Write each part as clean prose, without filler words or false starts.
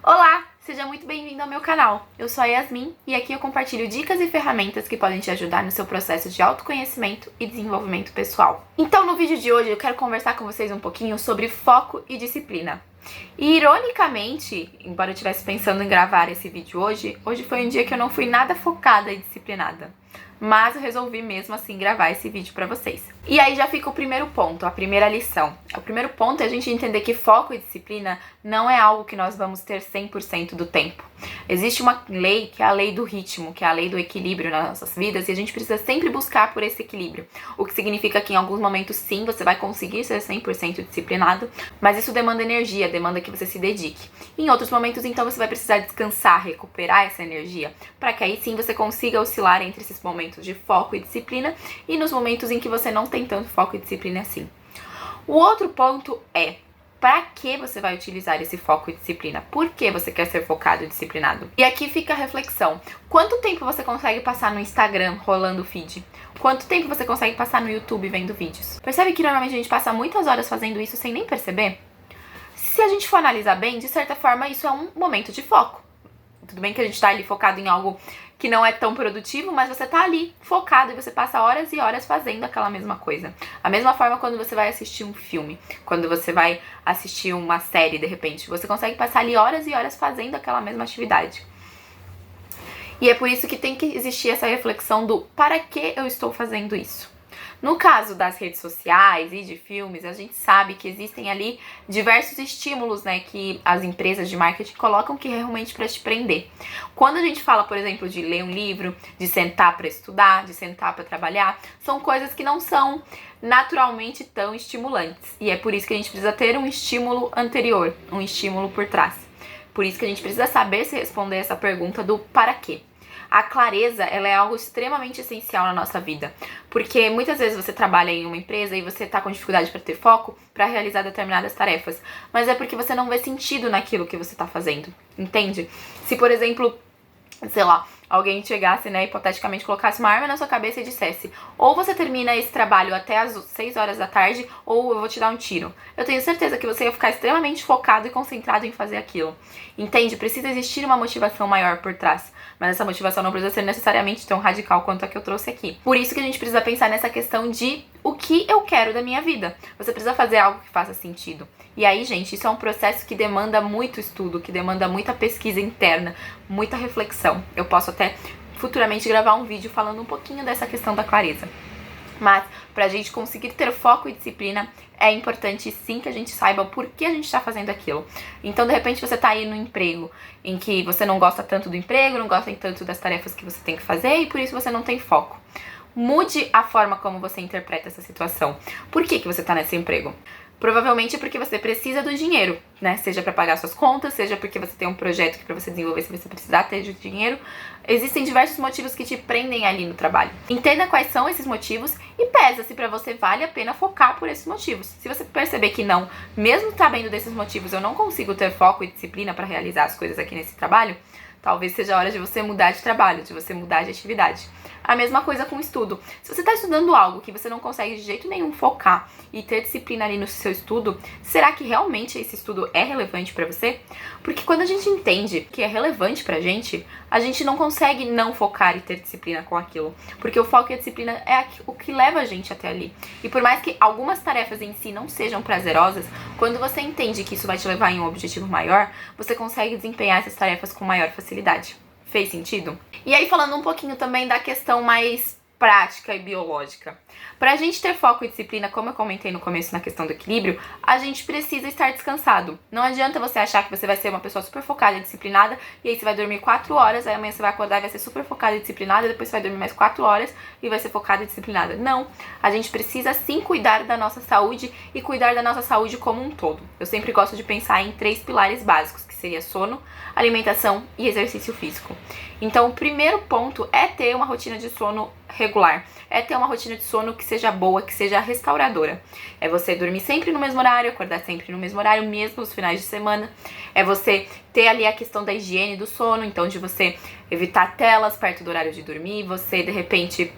Olá, seja muito bem-vindo ao meu canal. Eu sou a Yasmin e aqui eu compartilho dicas e ferramentas que podem te ajudar no seu processo de autoconhecimento e desenvolvimento pessoal. Então, no vídeo de hoje eu quero conversar com vocês um pouquinho sobre foco e disciplina. E ironicamente, embora eu estivesse pensando em gravar esse vídeo hoje foi um dia que eu não fui nada focada e disciplinada. Mas eu resolvi mesmo assim gravar esse vídeo pra vocês. E aí já fica o primeiro ponto, a primeira lição. O primeiro ponto é a gente entender que foco e disciplina não é algo que nós vamos ter 100% do tempo. Existe uma lei, que é a lei do ritmo, que é a lei do equilíbrio nas nossas vidas, e a gente precisa sempre buscar por esse equilíbrio. O que significa que em alguns momentos sim, você vai conseguir ser 100% disciplinado, mas isso demanda energia, demanda que você se dedique. Em outros momentos, então, você vai precisar descansar, recuperar essa energia, para que aí sim você consiga oscilar entre esses momentos de foco e disciplina e nos momentos em que você não tem tanto foco e disciplina assim. O outro ponto é: para que você vai utilizar esse foco e disciplina? Por que você quer ser focado e disciplinado? E aqui fica a reflexão. Quanto tempo você consegue passar no Instagram rolando o feed? Quanto tempo você consegue passar no YouTube vendo vídeos? Percebe que normalmente a gente passa muitas horas fazendo isso sem nem perceber? Se a gente for analisar bem, de certa forma isso é um momento de foco. Tudo bem que a gente tá ali focado em algo que não é tão produtivo, mas você tá ali focado e você passa horas e horas fazendo aquela mesma coisa. A mesma forma quando você vai assistir um filme, quando você vai assistir uma série de repente, você consegue passar ali horas e horas fazendo aquela mesma atividade. E é por isso que tem que existir essa reflexão do para que eu estou fazendo isso? No caso das redes sociais e de filmes, a gente sabe que existem ali diversos estímulos, né, que as empresas de marketing colocam que é realmente para te prender. Quando a gente fala, por exemplo, de ler um livro, de sentar para estudar, de sentar para trabalhar, são coisas que não são naturalmente tão estimulantes. E é por isso que a gente precisa ter um estímulo anterior, um estímulo por trás. Por isso que a gente precisa saber se responder essa pergunta do para quê. A clareza, ela é algo extremamente essencial na nossa vida, porque muitas vezes você trabalha em uma empresa e você tá com dificuldade para ter foco para realizar determinadas tarefas, mas é porque você não vê sentido naquilo que você tá fazendo, entende? Se, por exemplo, sei lá, alguém chegasse, né, hipoteticamente colocasse uma arma na sua cabeça e dissesse: ou você termina esse trabalho até as 6 horas da tarde, ou eu vou te dar um tiro. Eu tenho certeza que você ia ficar extremamente focado e concentrado em fazer aquilo. Entende? Precisa existir uma motivação maior por trás. Mas essa motivação não precisa ser necessariamente tão radical quanto a que eu trouxe aqui. Por isso que a gente precisa pensar nessa questão de o que eu quero da minha vida. Você precisa fazer algo que faça sentido. E aí, gente, isso é um processo que demanda muito estudo, que demanda muita pesquisa interna, muita reflexão. Eu posso até futuramente gravar um vídeo falando um pouquinho dessa questão da clareza. Mas pra gente conseguir ter foco e disciplina, é importante sim que a gente saiba por que a gente tá fazendo aquilo. Então, de repente, você tá aí no emprego em que você não gosta tanto do emprego, não gosta tanto das tarefas que você tem que fazer e por isso você não tem foco. Mude a forma como você interpreta essa situação. Por que você tá nesse emprego? Provavelmente porque você precisa do dinheiro, né? Seja para pagar suas contas, seja porque você tem um projeto que para você desenvolver você precisar ter de dinheiro. Existem diversos motivos que te prendem ali no trabalho. Entenda quais são esses motivos e pesa se para você vale a pena focar por esses motivos. Se você perceber que não, mesmo sabendo desses motivos, eu não consigo ter foco e disciplina para realizar as coisas aqui nesse trabalho, talvez seja a hora de você mudar de trabalho, de você mudar de atividade. A mesma coisa com o estudo. Se você está estudando algo que você não consegue de jeito nenhum focar e ter disciplina ali no seu estudo, será que realmente esse estudo é relevante para você? Porque quando a gente entende que é relevante pra gente, a gente não consegue não focar e ter disciplina com aquilo. Porque o foco e a disciplina é o que leva a gente até ali. E por mais que algumas tarefas em si não sejam prazerosas, quando você entende que isso vai te levar em um objetivo maior, você consegue desempenhar essas tarefas com maior facilidade. Fez sentido? E aí, falando um pouquinho também da questão mais prática e biológica. Pra gente ter foco e disciplina, como eu comentei no começo na questão do equilíbrio, a gente precisa estar descansado. Não adianta você achar que você vai ser uma pessoa super focada e disciplinada, e aí você vai dormir 4 horas, aí amanhã você vai acordar e vai ser super focada e disciplinada, e depois você vai dormir mais 4 horas e vai ser focada e disciplinada. Não. A gente precisa sim cuidar da nossa saúde e cuidar da nossa saúde como um todo. Eu sempre gosto de pensar em 3 pilares básicos, que seria sono, alimentação e exercício físico. Então, o primeiro ponto é ter uma rotina de sono regular. É ter uma rotina de sono que seja boa, que seja restauradora. É você dormir sempre no mesmo horário, acordar sempre no mesmo horário, mesmo nos finais de semana. É você ter ali a questão da higiene do sono, então de você evitar telas perto do horário de dormir, você, de repente,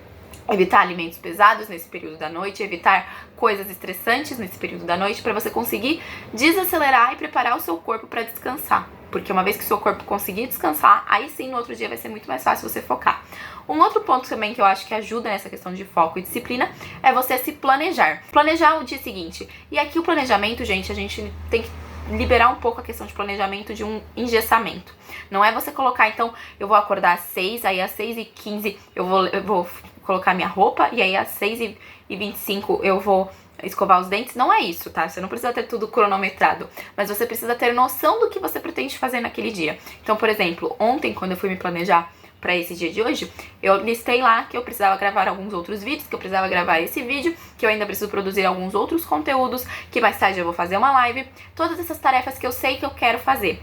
evitar alimentos pesados nesse período da noite, evitar coisas estressantes nesse período da noite, para você conseguir desacelerar e preparar o seu corpo para descansar. porque uma vez que o seu corpo conseguir descansar, aí sim no outro dia vai ser muito mais fácil você focar. Um outro ponto também que eu acho que ajuda nessa questão de foco e disciplina é você se planejar. Planejar o dia seguinte. E aqui o planejamento, gente, a gente tem que liberar um pouco a questão de planejamento de um engessamento. Não é você colocar, então, eu vou acordar às 6, aí às 6h15 eu vou colocar minha roupa, e aí às 6h25 eu vou escovar os dentes. Não é isso, tá? Você não precisa ter tudo cronometrado, mas você precisa ter noção do que você pretende fazer naquele dia. Então, por exemplo, ontem, quando eu fui me planejar para esse dia de hoje, eu listei lá que eu precisava gravar alguns outros vídeos, que eu precisava gravar esse vídeo, que eu ainda preciso produzir alguns outros conteúdos, que mais tarde eu vou fazer uma live, todas essas tarefas que eu sei que eu quero fazer.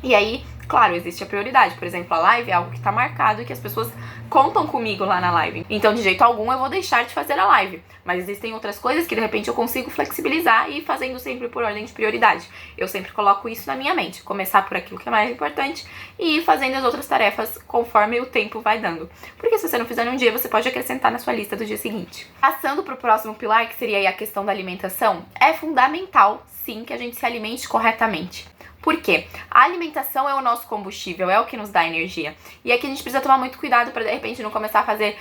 E aí, claro, existe a prioridade. Por exemplo, a live é algo que tá marcado e que as pessoas contam comigo lá na live. Então, de jeito algum, eu vou deixar de fazer a live. Mas existem outras coisas que, de repente, eu consigo flexibilizar e ir fazendo sempre por ordem de prioridade. Eu sempre coloco isso na minha mente. Começar por aquilo que é mais importante e ir fazendo as outras tarefas conforme o tempo vai dando. Porque se você não fizer em um dia, você pode acrescentar na sua lista do dia seguinte. Passando pro próximo pilar, que seria aí a questão da alimentação, é fundamental, sim, que a gente se alimente corretamente. Por quê? A alimentação é o nosso combustível, é o que nos dá energia. E aqui a gente precisa tomar muito cuidado para de repente não começar a fazer,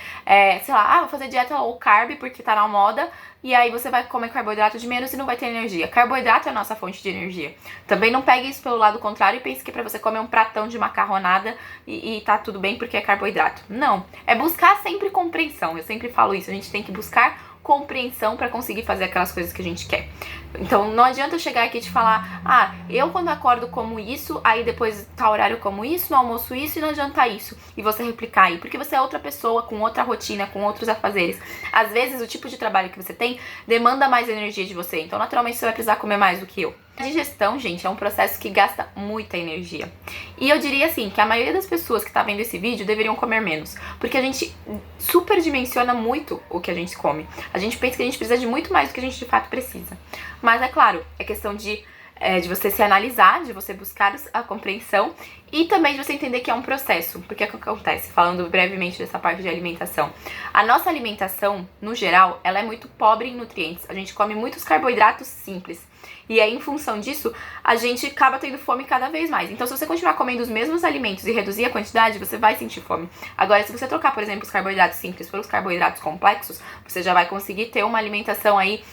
sei lá, vou fazer dieta low carb porque tá na moda, e aí você vai comer carboidrato de menos e não vai ter energia. Carboidrato é a nossa fonte de energia. Também não pegue isso pelo lado contrário e pense que é pra você comer um pratão de macarronada e tá tudo bem porque é carboidrato. Não, é buscar sempre compreensão. Eu sempre falo isso, a gente tem que buscar compreensão para conseguir fazer aquelas coisas que a gente quer. Então não adianta eu chegar aqui e te falar, eu quando acordo como isso, aí depois tá horário como isso, no almoço isso e não adianta isso. E você replicar aí, porque você é outra pessoa, com outra rotina, com outros afazeres. Às vezes o tipo de trabalho que você tem demanda mais energia de você, então naturalmente você vai precisar comer mais do que eu. A digestão, gente, é um processo que gasta muita energia. E eu diria assim, que a maioria das pessoas que tá vendo esse vídeo deveriam comer menos. Porque a gente superdimensiona muito o que a gente come. A gente pensa que a gente precisa de muito mais do que a gente de fato precisa. Mas é claro, é questão de você se analisar, de você buscar a compreensão e também de você entender que é um processo. Porque é o que acontece, falando brevemente dessa parte de alimentação. A nossa alimentação, no geral, ela é muito pobre em nutrientes. A gente come muitos carboidratos simples. E aí, em função disso, a gente acaba tendo fome cada vez mais. Então, se você continuar comendo os mesmos alimentos e reduzir a quantidade, você vai sentir fome. Agora, se você trocar, por exemplo, os carboidratos simples pelos carboidratos complexos, você já vai conseguir ter uma alimentação aí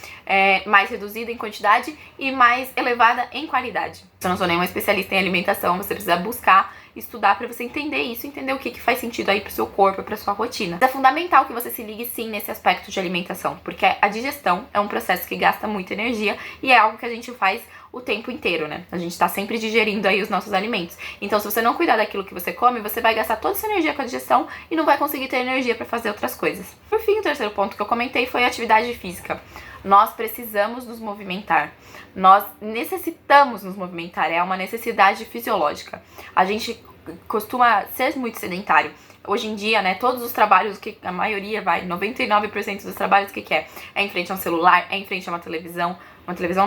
mais reduzida em quantidade e mais elevada em qualidade. Se eu não sou nenhuma especialista em alimentação, você precisa buscar, estudar para você entender isso, entender o que faz sentido aí pro seu corpo, pra sua rotina. É fundamental que você se ligue sim nesse aspecto de alimentação, porque a digestão é um processo que gasta muita energia e é algo que a gente faz o tempo inteiro, né? A gente tá sempre digerindo aí os nossos alimentos. Então, se você não cuidar daquilo que você come, você vai gastar toda essa energia com a digestão e não vai conseguir ter energia para fazer outras coisas. Por fim, o terceiro ponto que eu comentei foi a atividade física. Nós precisamos nos movimentar. Nós necessitamos nos movimentar. É uma necessidade fisiológica. A gente costuma ser muito sedentário. Hoje em dia, né, todos os trabalhos, que a maioria 99% dos trabalhos que é em frente a um celular, é em frente a uma televisão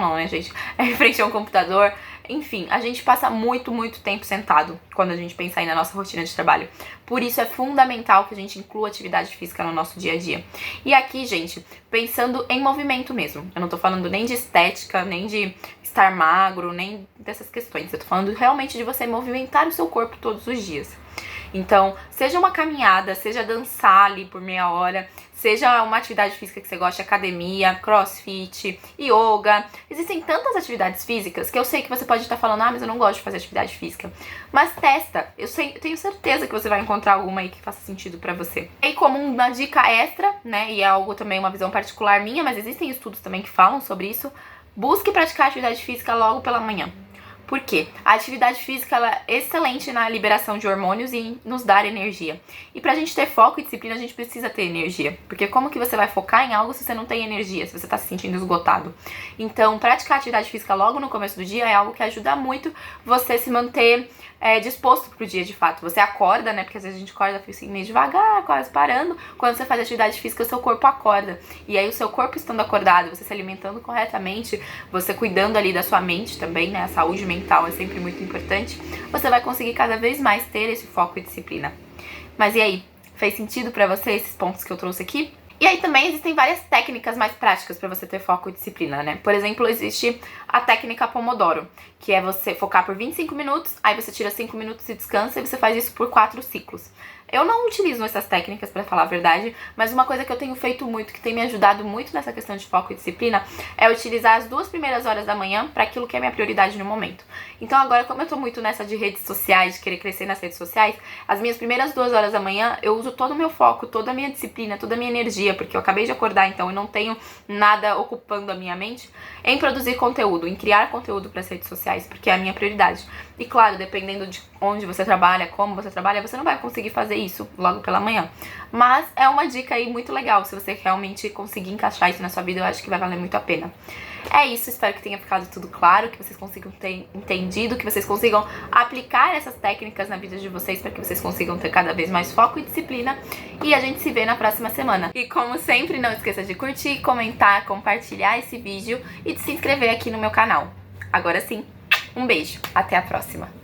não, né, gente? É em frente a um computador. Enfim, a gente passa muito tempo sentado quando a gente pensa aí na nossa rotina de trabalho. Por isso é fundamental que a gente inclua atividade física no nosso dia a dia. E aqui, gente, pensando em movimento mesmo. Eu não tô falando nem de estética, nem de estar magro, nem dessas questões. Eu tô falando realmente de você movimentar o seu corpo todos os dias. Então, seja uma caminhada, seja dançar ali por meia hora, seja uma atividade física que você gosta, academia, crossfit, yoga. Existem tantas atividades físicas que eu sei que você pode estar falando, mas eu não gosto de fazer atividade física. Mas testa, eu tenho certeza que você vai encontrar alguma aí que faça sentido pra você. E como uma dica extra, né, e é algo também, uma visão particular minha, mas existem estudos também que falam sobre isso, busque praticar atividade física logo pela manhã. Por quê? A atividade física ela é excelente na liberação de hormônios e em nos dar energia. E pra gente ter foco e disciplina, a gente precisa ter energia. Porque como que você vai focar em algo se você não tem energia, se você tá se sentindo esgotado? Então, praticar atividade física logo no começo do dia é algo que ajuda muito você se manter disposto pro dia de fato. Você acorda, né? Porque às vezes a gente acorda assim, meio devagar, quase parando. Quando você faz atividade física, o seu corpo acorda. E aí o seu corpo estando acordado, você se alimentando corretamente, você cuidando ali da sua mente também, né? A saúde mental é sempre muito importante. Você vai conseguir cada vez mais ter esse foco e disciplina. Mas e aí? Fez sentido pra você esses pontos que eu trouxe aqui? E aí também existem várias técnicas mais práticas para você ter foco e disciplina, né? Por exemplo, existe a técnica Pomodoro, que é você focar por 25 minutos, aí você tira 5 minutos e descansa, e você faz isso por 4 ciclos. Eu não utilizo essas técnicas, pra falar a verdade, mas uma coisa que eu tenho feito muito, que tem me ajudado muito nessa questão de foco e disciplina, é utilizar as 2 primeiras horas da manhã para aquilo que é minha prioridade no momento. Então agora, como eu tô muito nessa de redes sociais, de querer crescer nas redes sociais, as minhas primeiras 2 horas da manhã, eu uso todo o meu foco, toda a minha disciplina, toda a minha energia, porque eu acabei de acordar, então eu não tenho nada ocupando a minha mente, em produzir conteúdo, em criar conteúdo para as redes sociais, porque é a minha prioridade. E claro, dependendo de onde você trabalha, como você trabalha, você não vai conseguir fazer isso logo pela manhã. Mas é uma dica aí muito legal, se você realmente conseguir encaixar isso na sua vida, eu acho que vai valer muito a pena. É isso, espero que tenha ficado tudo claro, que vocês consigam ter entendido, que vocês consigam aplicar essas técnicas na vida de vocês para que vocês consigam ter cada vez mais foco e disciplina. E a gente se vê na próxima semana. E como sempre, não esqueça de curtir, comentar, compartilhar esse vídeo e de se inscrever aqui no meu canal. Agora sim, um beijo, até a próxima!